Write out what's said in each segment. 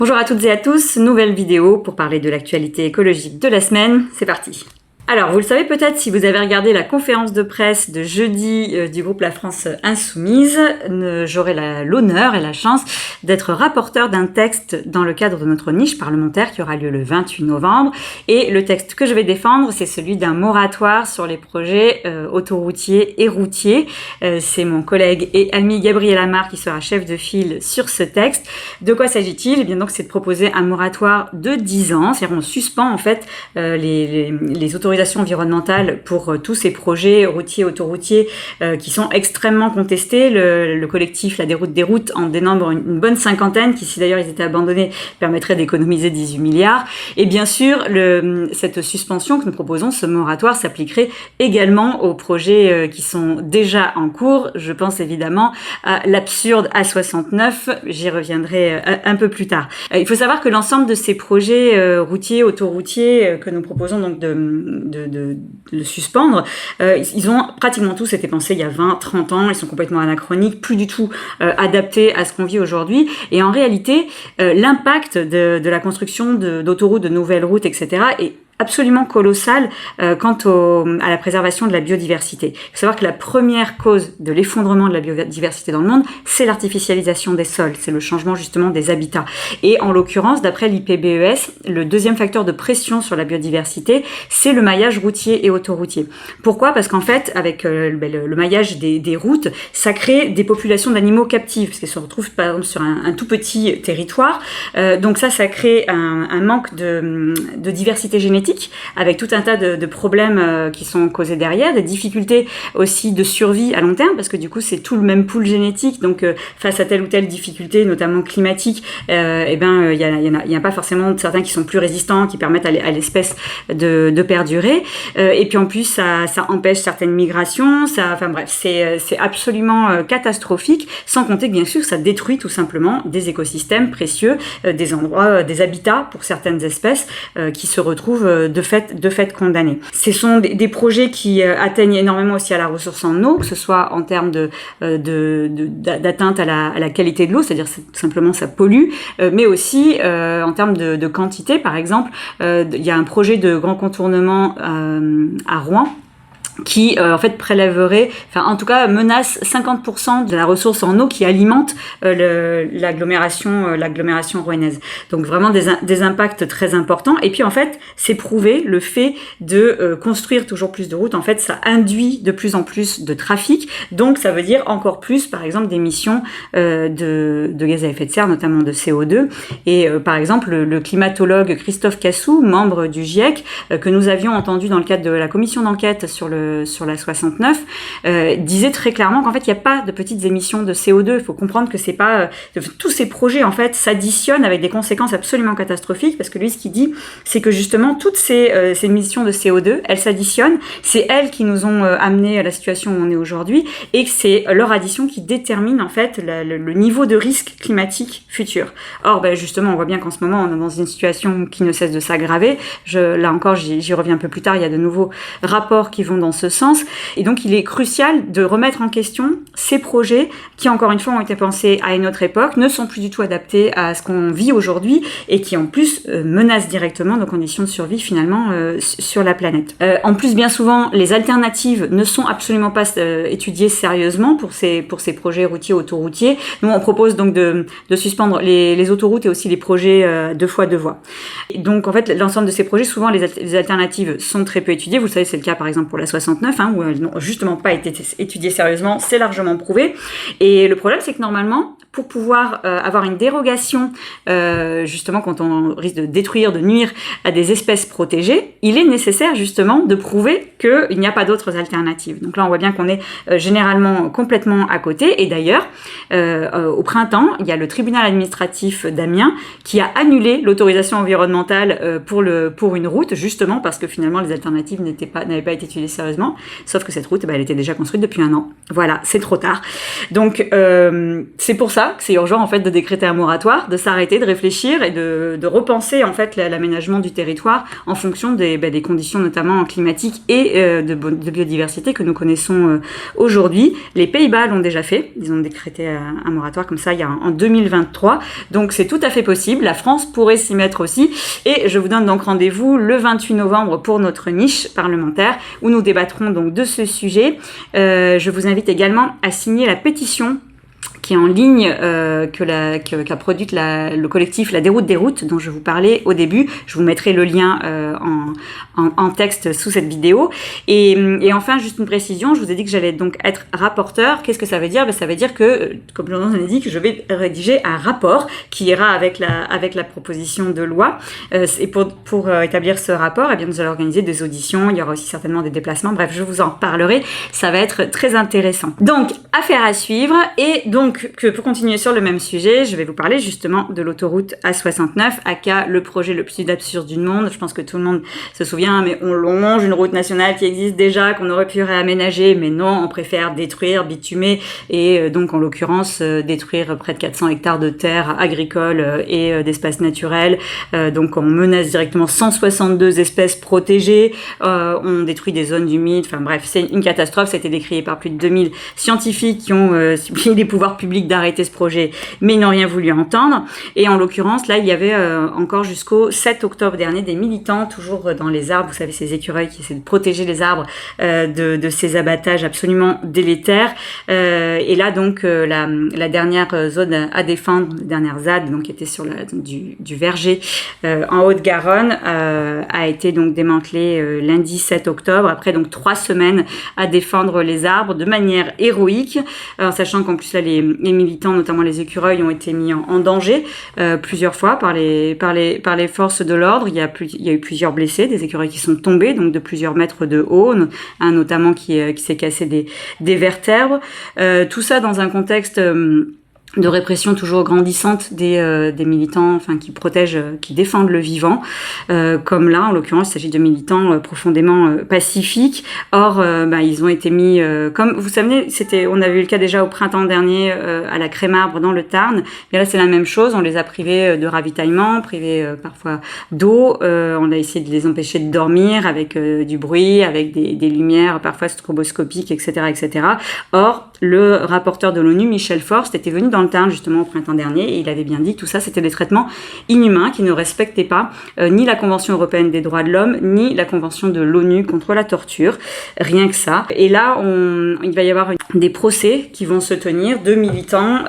Bonjour à toutes et à tous, nouvelle vidéo pour parler de l'actualité écologique de la semaine, c'est parti. Alors, vous le savez peut-être si vous avez regardé la conférence de presse de jeudi du groupe La France Insoumise, j'aurai l'honneur et la chance d'être rapporteur d'un texte dans le cadre de notre niche parlementaire qui aura lieu le 28 novembre. Et le texte que je vais défendre, c'est celui d'un moratoire sur les projets autoroutiers et routiers. C'est mon collègue et ami Gabriel Amar qui sera chef de file sur ce texte. De quoi s'agit-il? Eh bien donc, c'est de proposer un moratoire de 10 ans, c'est-à-dire on suspend en fait les autorisations environnementales pour tous ces projets routiers, autoroutiers qui sont extrêmement contestés. Le collectif La Déroute des routes en dénombre une bonne cinquantaine qui, si d'ailleurs ils étaient abandonnés, permettrait d'économiser 18 milliards. Et bien sûr, cette suspension que nous proposons, ce moratoire, s'appliquerait également aux projets qui sont déjà en cours. Je pense évidemment à l'absurde A69, j'y reviendrai un peu plus tard. Il faut savoir que l'ensemble de ces projets routiers, autoroutiers que nous proposons donc de suspendre, ils ont pratiquement tous été pensés il y a 20, 30 ans, ils sont complètement anachroniques, plus du tout adaptés à ce qu'on vit aujourd'hui, et en réalité, l'impact de la construction d'autoroutes, de nouvelles routes, etc. est absolument colossal quant à la préservation de la biodiversité. Il faut savoir que la première cause de l'effondrement de la biodiversité dans le monde, c'est l'artificialisation des sols, c'est le changement justement des habitats. Et en l'occurrence, d'après l'IPBES, le deuxième facteur de pression sur la biodiversité, c'est le maillage routier et autoroutier. Pourquoi? Parce qu'en fait, avec le maillage des routes, ça crée des populations d'animaux captives, parce qu'elles se retrouvent par exemple sur un tout petit territoire. Donc ça crée un manque de diversité génétique, avec tout un tas de problèmes qui sont causés derrière, des difficultés aussi de survie à long terme, parce que du coup c'est tout le même pool génétique, donc face à telle ou telle difficulté, notamment climatique, il y a pas forcément certains qui sont plus résistants, qui permettent à l'espèce de perdurer, et puis en plus ça empêche certaines migrations, c'est absolument catastrophique, sans compter que bien sûr ça détruit tout simplement des écosystèmes précieux, des endroits, des habitats pour certaines espèces qui se retrouvent de fait condamnés. Ce sont des projets qui atteignent énormément aussi à la ressource en eau, que ce soit en termes d'atteinte à la qualité de l'eau, c'est-à-dire tout simplement ça pollue, mais aussi en termes de quantité. Par exemple, il y a un projet de grand contournement à Rouen qui en fait en tout cas menace 50% de la ressource en eau qui alimente l'agglomération rouennaise. Donc vraiment des impacts très importants. Et puis en fait, c'est prouvé, le fait de construire toujours plus de routes, en fait, ça induit de plus en plus de trafic. Donc ça veut dire encore plus, par exemple, d'émissions de gaz à effet de serre, notamment de CO2. Et par exemple, le climatologue Christophe Cassou, membre du GIEC, que nous avions entendu dans le cadre de la commission d'enquête sur la 69, disait très clairement qu'en fait, il n'y a pas de petites émissions de CO2. Il faut comprendre que c'est pas... tous ces projets, en fait, s'additionnent avec des conséquences absolument catastrophiques, parce que lui, ce qu'il dit, c'est que justement, toutes ces émissions de CO2, elles s'additionnent. C'est elles qui nous ont amené à la situation où on est aujourd'hui, et que c'est leur addition qui détermine, en fait, le niveau de risque climatique futur. Or, justement, on voit bien qu'en ce moment, on est dans une situation qui ne cesse de s'aggraver. Là encore, j'y reviens un peu plus tard, il y a de nouveaux rapports qui vont dans ce sens, et donc il est crucial de remettre en question ces projets qui, encore une fois, ont été pensés à une autre époque, ne sont plus du tout adaptés à ce qu'on vit aujourd'hui, et qui en plus menacent directement nos conditions de survie finalement sur la planète. En plus, bien souvent, les alternatives ne sont absolument pas étudiées sérieusement pour ces projets routiers, autoroutiers. Nous, on propose donc de suspendre les autoroutes et aussi les projets 2x2 voies. Et donc en fait, l'ensemble de ces projets, souvent les alternatives sont très peu étudiées. Vous le savez, c'est le cas par exemple pour la 69, où elles n'ont justement pas été étudiées sérieusement, c'est largement prouvé. Et le problème, c'est que normalement, pour pouvoir avoir une dérogation, justement quand on risque de détruire, de nuire à des espèces protégées, il est nécessaire justement de prouver qu'il n'y a pas d'autres alternatives. Donc là, on voit bien qu'on est généralement complètement à côté. Et d'ailleurs, au printemps, il y a le tribunal administratif d'Amiens qui a annulé l'autorisation environnementale pour une route, justement parce que finalement les alternatives n'avaient pas été étudiées sérieusement, sauf que cette route, elle était déjà construite depuis 1 an. Voilà, c'est trop tard. Donc c'est pour ça ça que c'est urgent en fait de décréter un moratoire, de s'arrêter, de réfléchir et de repenser en fait l'aménagement du territoire en fonction des conditions notamment climatiques et de biodiversité que nous connaissons aujourd'hui. Les Pays-Bas l'ont déjà fait, ils ont décrété un moratoire comme ça en 2023, donc c'est tout à fait possible. La France pourrait s'y mettre aussi et je vous donne donc rendez-vous le 28 novembre pour notre niche parlementaire où nous débattrons donc de ce sujet. Je vous invite également à signer la pétition qui est en ligne, qu'a produite le collectif La Déroute des routes, dont je vous parlais au début. Je vous mettrai le lien en texte sous cette vidéo. Et enfin, juste une précision, je vous ai dit que j'allais donc être rapporteur. Qu'est-ce que ça veut dire? Ça veut dire que, comme le nom l'indique, je vais rédiger un rapport qui ira avec la proposition de loi. Et pour établir ce rapport, eh bien, nous allons organiser des auditions, il y aura aussi certainement des déplacements. Bref, je vous en reparlerai. Ça va être très intéressant. Donc, affaire à suivre. Et donc, pour continuer sur le même sujet, je vais vous parler justement de l'autoroute A69, aka le projet le plus absurde du monde. Je pense que tout le monde se souvient, mais on longe une route nationale qui existe déjà, qu'on aurait pu réaménager, mais non, on préfère détruire, bitumer, et donc en l'occurrence détruire près de 400 hectares de terres agricoles et d'espaces naturels. Donc on menace directement 162 espèces protégées, on détruit des zones humides, enfin bref, c'est une catastrophe. Ça a été décrié par plus de 2000 scientifiques qui ont supplié les pouvoirs publics d'arrêter ce projet, mais ils n'ont rien voulu entendre. Et en l'occurrence, là, il y avait encore jusqu'au 7 octobre dernier des militants, toujours dans les arbres, vous savez, ces écureuils qui essaient de protéger les arbres de ces abattages absolument délétères. Et là, donc, la dernière zone à défendre, la dernière ZAD, donc qui était sur du Verger en Haute-Garonne, a été donc démantelée lundi 7 octobre, après donc 3 semaines à défendre les arbres de manière héroïque, en sachant qu'en plus là, les militants, notamment les écureuils, ont été mis en danger plusieurs fois par les forces de l'ordre. Il y a eu plusieurs blessés, des écureuils qui sont tombés, donc de plusieurs mètres de haut, un notamment qui s'est cassé des vertèbres. Tout ça dans un contexte de répression toujours grandissante des militants, enfin qui protègent, qui défendent le vivant, comme là en l'occurrence il s'agit de militants profondément pacifiques. Or ils ont été mis, comme vous savez, on a vu le cas déjà au printemps dernier à la Crémarbre dans le Tarn. Et là c'est la même chose, on les a privés de ravitaillement, privés parfois d'eau, on a essayé de les empêcher de dormir avec du bruit, avec des lumières parfois stroboscopiques, etc., etc. Or le rapporteur de l'ONU, Michel Forst, était venu dans le Tarn justement au printemps dernier et il avait bien dit que tout ça c'était des traitements inhumains qui ne respectaient pas ni la Convention européenne des droits de l'homme ni la Convention de l'ONU contre la torture, rien que ça. Et là il va y avoir des procès qui vont se tenir de militants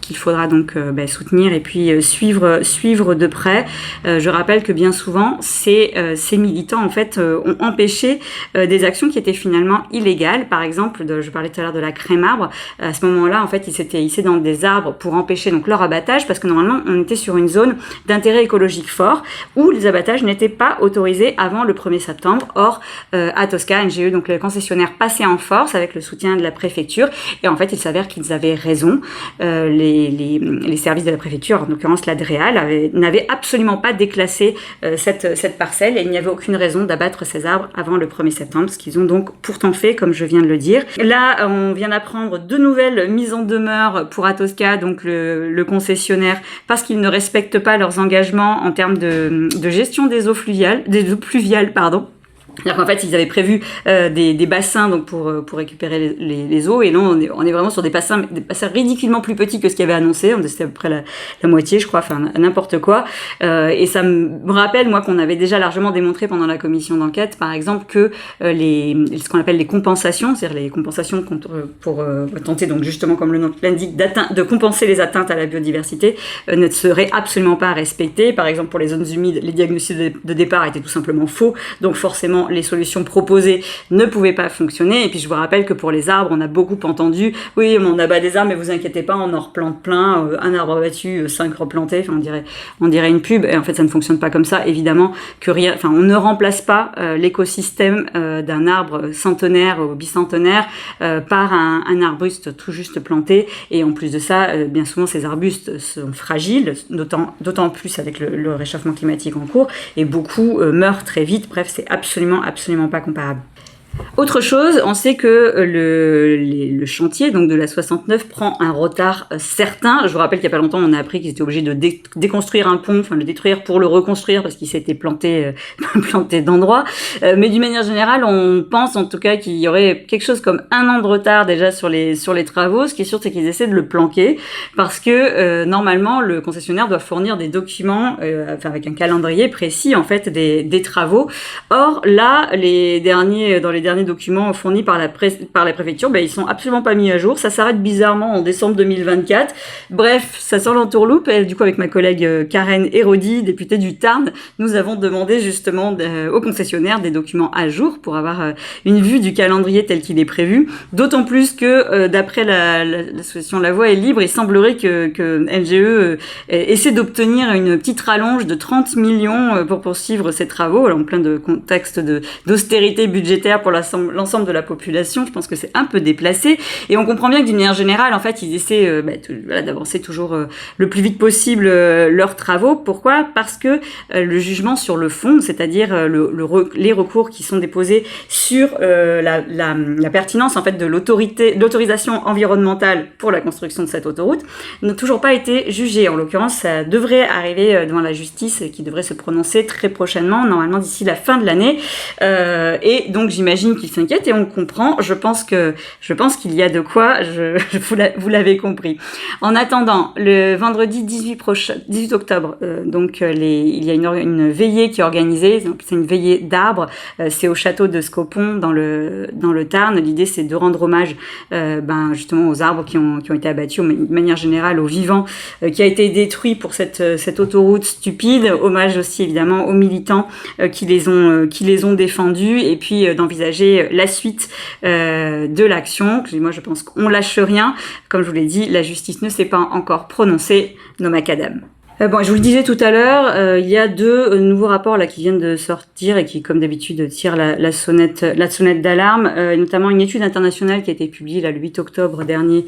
qu'il faudra donc soutenir et puis suivre de près. Je rappelle que bien souvent ces militants en fait ont empêché des actions qui étaient finalement illégales. Par exemple, je parlais tout à l'heure de la Crémarbre. À ce moment-là, en fait, ils s'étaient hissés dans des arbres pour empêcher donc leur abattage, parce que normalement, on était sur une zone d'intérêt écologique fort où les abattages n'étaient pas autorisés avant le 1er septembre. Or, à Tosca, NGE, donc le concessionnaire, passait en force avec le soutien de la préfecture. Et en fait, il s'avère qu'ils avaient raison. Les services de la préfecture, en l'occurrence l'ADREAL, n'avaient absolument pas déclassé cette parcelle et il n'y avait aucune raison d'abattre ces arbres avant le 1er septembre, ce qu'ils ont donc pourtant fait, comme je viens de le dire. Là, on vient d'apprendre de nouvelles mises en demeure pour Atosca, donc le concessionnaire, parce qu'ils ne respectent pas leurs engagements en termes de gestion des eaux pluviales, C'est-à-dire qu'en fait, ils avaient prévu des bassins donc pour récupérer les eaux, et là on est vraiment sur des bassins ridiculement plus petits que ce qu'il y avait annoncé. C'était à peu près la moitié, je crois, enfin n'importe quoi. Et ça me rappelle, moi, qu'on avait déjà largement démontré pendant la commission d'enquête, par exemple, que ce qu'on appelle les compensations, c'est-à-dire les compensations pour tenter, donc justement, comme le nom l'indique, de compenser les atteintes à la biodiversité, ne seraient absolument pas respectées. Par exemple, pour les zones humides, les diagnostics de départ étaient tout simplement faux, donc forcément les solutions proposées ne pouvaient pas fonctionner. Et puis je vous rappelle que pour les arbres, on a beaucoup entendu « Oui, on abat des arbres, mais vous inquiétez pas, on en replante plein, un arbre abattu, 5 replantés. » Enfin, on dirait une pub. Et en fait, ça ne fonctionne pas comme ça. Évidemment que on ne remplace pas l'écosystème d'un arbre centenaire ou bicentenaire par un arbuste tout juste planté. Et en plus de ça, bien souvent, ces arbustes sont fragiles, d'autant plus avec le réchauffement climatique en cours, et beaucoup meurent très vite. Bref, c'est absolument pas comparable. Autre chose, on sait que le chantier donc de la 69 prend un retard certain. Je vous rappelle qu'il y a pas longtemps, on a appris qu'ils étaient obligés de déconstruire un pont, enfin le détruire pour le reconstruire parce qu'il s'était planté d'endroit. Mais d'une manière générale, on pense en tout cas qu'il y aurait quelque chose comme 1 an de retard déjà sur les travaux. Ce qui est sûr, c'est qu'ils essaient de le planquer parce que normalement, le concessionnaire doit fournir des documents, avec un calendrier précis en fait des travaux. Or là, dans les derniers documents fournis par la préfecture, ils sont absolument pas mis à jour. Ça s'arrête bizarrement en décembre 2024. Bref, ça sent l'entourloupe. Et du coup, avec ma collègue Karen Hérodi, députée du Tarn, nous avons demandé justement au concessionnaire des documents à jour pour avoir une vue du calendrier tel qu'il est prévu. D'autant plus que d'après l'association La Voie est libre, il semblerait que LGE essaie d'obtenir une petite rallonge de 30 millions pour poursuivre ces travaux, en plein de contexte d'austérité budgétaire pour l'ensemble de la population. Je pense que c'est un peu déplacé et on comprend bien que d'une manière générale, en fait, ils essaient d'avancer toujours le plus vite possible leurs travaux. Pourquoi ? Parce que le jugement sur le fond, c'est-à-dire les recours qui sont déposés sur la pertinence en fait de l'autorisation environnementale pour la construction de cette autoroute, n'ont toujours pas été jugés. En l'occurrence, ça devrait arriver devant la justice qui devrait se prononcer très prochainement, normalement d'ici la fin de l'année. Et donc j'imagine qu'ils s'inquiètent et on le comprend. Je pense qu'il y a de quoi. Vous l'avez compris. En attendant, le vendredi 18 octobre, il y a une veillée qui est organisée. Donc c'est une veillée d'arbres. C'est au château de Scopon dans le Tarn. L'idée c'est de rendre hommage justement aux arbres qui ont été abattus, de manière générale aux vivants qui a été détruit pour cette autoroute stupide. Hommage aussi évidemment aux militants qui les ont défendus et puis d'envisager la suite de l'action. Moi je pense qu'on lâche rien. Comme je vous l'ai dit, la justice ne s'est pas encore prononcée. No macadam. Je vous le disais tout à l'heure, il y a 2 nouveaux rapports là qui viennent de sortir et qui, comme d'habitude, tirent la sonnette d'alarme, notamment une étude internationale qui a été publiée là, le 8 octobre dernier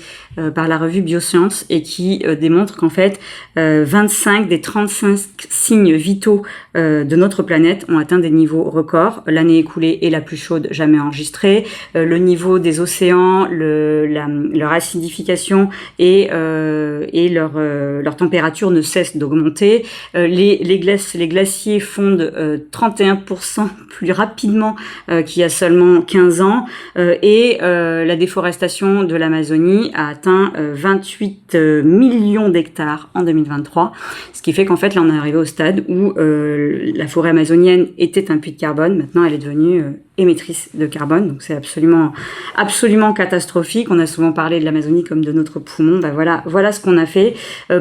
par la revue Biosciences et qui démontre qu'en fait, 25 des 35 signes vitaux de notre planète ont atteint des niveaux records. L'année écoulée est la plus chaude jamais enregistrée. Le niveau des océans, leur acidification et leur température ne cesse d'augmenter. Les glaciers fondent 31% plus rapidement qu'il y a seulement 15 ans et la déforestation de l'Amazonie a atteint 28 millions d'hectares en 2023, ce qui fait qu'en fait là on est arrivé au stade où la forêt amazonienne était un puits de carbone, maintenant elle est devenue émettrice de carbone, donc c'est absolument catastrophique. On a souvent parlé de l'Amazonie comme de notre poumon. Voilà ce qu'on a fait.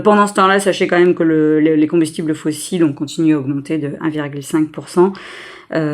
Pendant ce temps-là, sachez quand même que les combustibles fossiles ont continué à augmenter de 1,5%.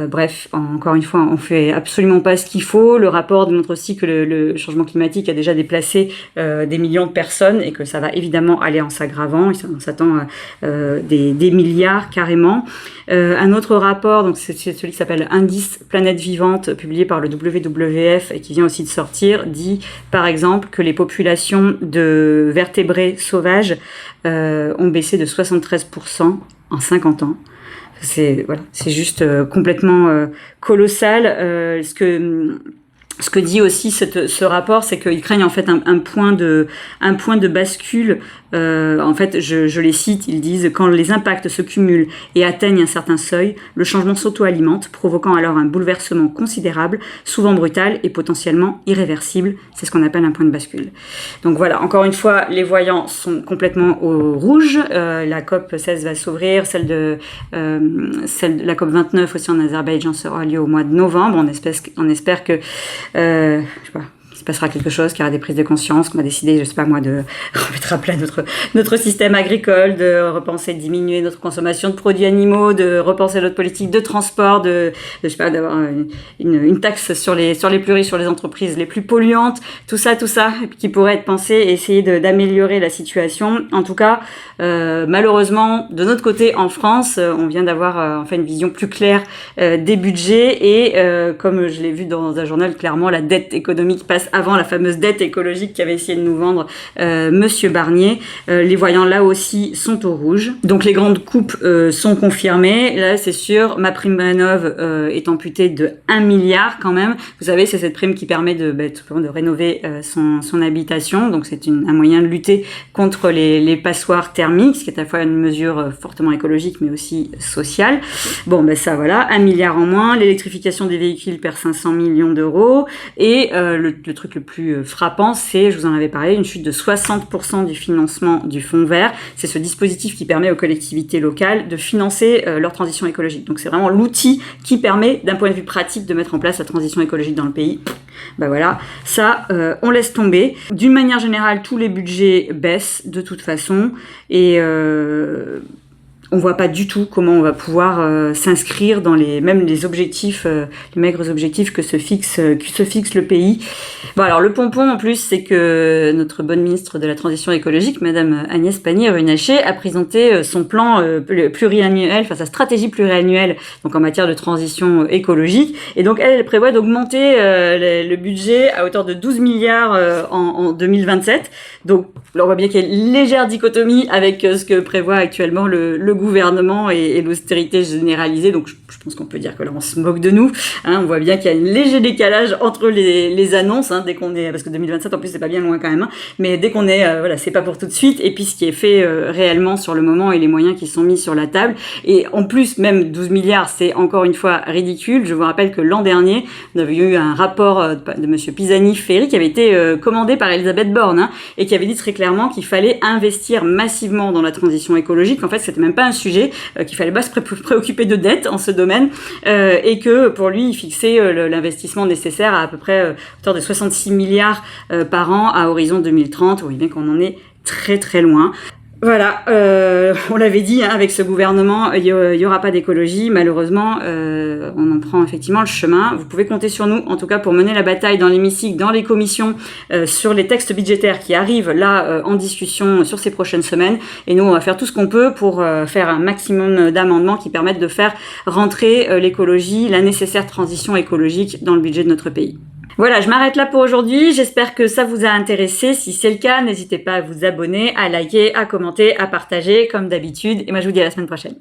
Bref, encore une fois, on fait absolument pas ce qu'il faut. Le rapport démontre aussi que le changement climatique a déjà déplacé des millions de personnes et que ça va évidemment aller en s'aggravant. On s'attend des milliards carrément. Un autre rapport, donc c'est celui qui s'appelle Indice Planète Vivante, publié par le WWF et qui vient aussi de sortir, dit par exemple que les populations de vertébrés sauvages ont baissé de 73% en 50 ans. C'est juste complètement colossal. Ce que dit aussi ce rapport, c'est qu'ils craignent en fait un point de bascule. En fait, je les cite, ils disent « Quand les impacts se cumulent et atteignent un certain seuil, le changement s'auto-alimente, provoquant alors un bouleversement considérable, souvent brutal et potentiellement irréversible. C'est ce qu'on appelle un point de bascule. » Donc voilà, encore une fois, les voyants sont complètement au rouge. La COP 16 va s'ouvrir, celle de la COP 29 aussi en Azerbaïdjan sera lieu au mois de novembre. On espère que je sais pas, il se passera quelque chose, qu'il y aura des prises de conscience, qu'on va décider, je sais pas moi, de remettre à plat notre système agricole, de repenser, diminuer notre consommation de produits animaux, de repenser notre politique de transport, je sais pas, d'avoir une taxe sur les plus riches, sur les entreprises les plus polluantes, tout ça, qui pourrait être pensé et essayer d'améliorer la situation. En tout cas, malheureusement, de notre côté, en France, on vient d'avoir une vision plus claire des budgets et comme je l'ai vu dans un journal, clairement, la dette économique passe avant la fameuse dette écologique qu'avait essayé de nous vendre Monsieur Barnier. Les voyants là aussi sont au rouge. Donc les grandes coupes sont confirmées. Là c'est sûr, MaPrimeRénov est amputée de 1 milliard quand même. Vous savez, c'est cette prime qui permet de rénover son habitation. Donc c'est un moyen de lutter contre les passoires thermiques, ce qui est à la fois une mesure fortement écologique mais aussi sociale. Bon ben ça voilà, 1 milliard en moins. L'électrification des véhicules perd 500 millions d'euros. Et le truc le plus frappant, c'est, je vous en avais parlé, une chute de 60% du financement du Fonds vert. C'est ce dispositif qui permet aux collectivités locales de financer leur transition écologique. Donc c'est vraiment l'outil qui permet, d'un point de vue pratique, de mettre en place la transition écologique dans le pays. Ben voilà, ça, on laisse tomber. D'une manière générale, tous les budgets baissent de toute façon. Et on voit pas du tout comment on va pouvoir s'inscrire dans même les objectifs, les maigres objectifs que se fixe le pays. Bon alors le pompon en plus, c'est que notre bonne ministre de la Transition écologique, Madame Agnès Pannier-Runacher, a présenté son plan pluriannuel, enfin sa stratégie pluriannuelle, donc en matière de transition écologique. Et donc elle prévoit d'augmenter le budget à hauteur de 12 milliards en 2027. Donc là, on voit bien qu'il y a une légère dichotomie avec ce que prévoit actuellement le gouvernement et l'austérité généralisée. Donc je pense qu'on peut dire que là on se moque de nous. On voit bien qu'il y a un léger décalage entre les annonces, dès qu'on est, parce que 2027 en plus c'est pas bien loin quand même, mais dès qu'on est, c'est pas pour tout de suite, et puis ce qui est fait réellement sur le moment et les moyens qui sont mis sur la table. Et en plus, même 12 milliards, c'est encore une fois ridicule. Je vous rappelle que l'an dernier, nous avions eu un rapport de monsieur Pisani-Ferry qui avait été commandé par Elisabeth Borne, et qui avait dit très clairement qu'il fallait investir massivement dans la transition écologique. En fait, c'était même pas un sujet, qu'il fallait pas se préoccuper de dette en ce domaine, et que pour lui, il fixait l'investissement nécessaire à peu près hauteur de 66 milliards par an à horizon 2030. Vous voyez bien qu'on en est très très loin. Voilà, on l'avait dit, avec ce gouvernement, il y aura pas d'écologie. Malheureusement, on en prend effectivement le chemin. Vous pouvez compter sur nous, en tout cas, pour mener la bataille dans l'hémicycle, dans les commissions, sur les textes budgétaires qui arrivent là en discussion sur ces prochaines semaines. Et nous, on va faire tout ce qu'on peut pour faire un maximum d'amendements qui permettent de faire rentrer l'écologie, la nécessaire transition écologique dans le budget de notre pays. Voilà, je m'arrête là pour aujourd'hui. J'espère que ça vous a intéressé. Si c'est le cas, n'hésitez pas à vous abonner, à liker, à commenter, à partager, comme d'habitude. Et moi, je vous dis à la semaine prochaine.